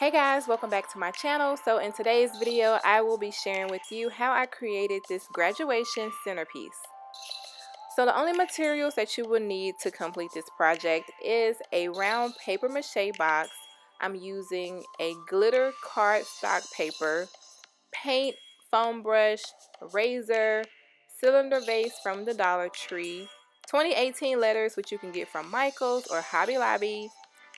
Hey guys, welcome back to my channel. So in today's video, I will be sharing with you how I created this graduation centerpiece. So the only materials that you will need to complete this project is a round paper mache box. I'm using a glitter cardstock paper, paint, foam brush, razor, cylinder vase from the Dollar Tree, 2018 letters which you can get from Michael's or Hobby Lobby,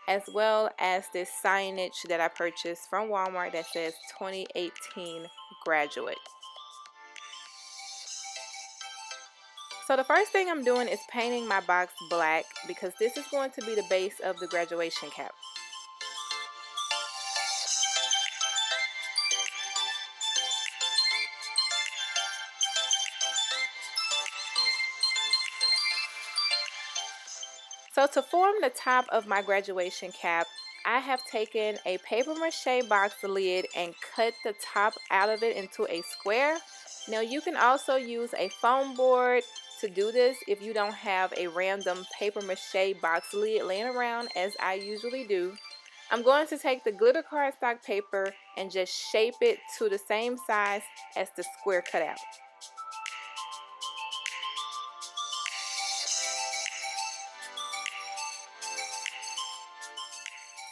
as well as this signage that I purchased from Walmart that says 2018 graduate. So the first thing I'm doing is painting my box black because this is going to be the base of the graduation cap. So to form the top of my graduation cap, I have taken a paper mache box lid and cut the top out of it into a square. Now you can also use a foam board to do this if you don't have a random paper mache box lid laying around, as I usually do. I'm going to take the glitter cardstock paper and just shape it to the same size as the square cutout.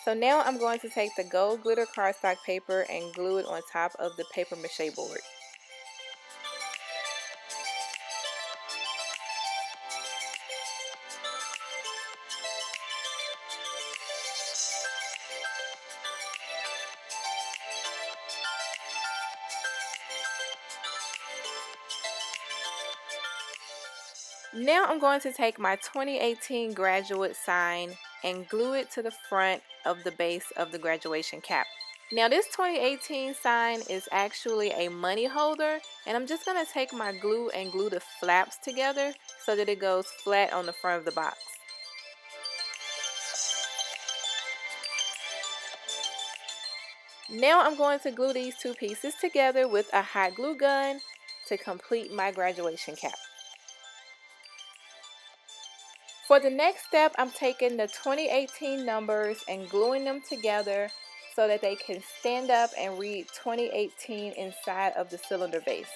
So now I'm going to take the gold glitter cardstock paper and glue it on top of the paper mache board. Now I'm going to take my 2018 graduate sign and glue it to the front of the base of the graduation cap. Now this 2018 sign is actually a money holder, and I'm just going to take my glue and glue the flaps together so that it goes flat on the front of the box. Now I'm going to glue these two pieces together with a hot glue gun to complete my graduation cap. For the next step, I'm taking the 2018 numbers and gluing them together so that they can stand up and read 2018 inside of the cylinder vase.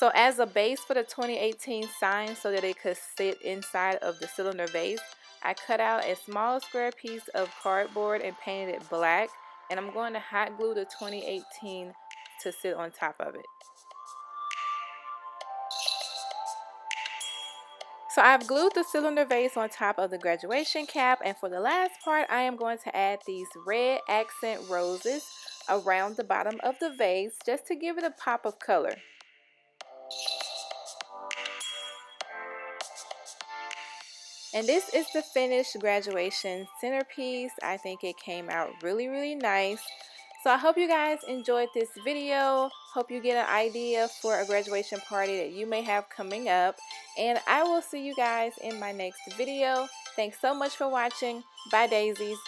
So as a base for the 2018 sign so that it could sit inside of the cylinder vase, I cut out a small square piece of cardboard and painted it black, and I'm going to hot glue the 2018 to sit on top of it. So I've glued the cylinder vase on top of the graduation cap, and for the last part I am going to add these red accent roses around the bottom of the vase just to give it a pop of color. And this is the finished graduation centerpiece. I think it came out really nice. So I hope you guys enjoyed this video. Hope you get an idea for a graduation party that you may have coming up. And I will see you guys in my next video. Thanks so much for watching. Bye, Daisies.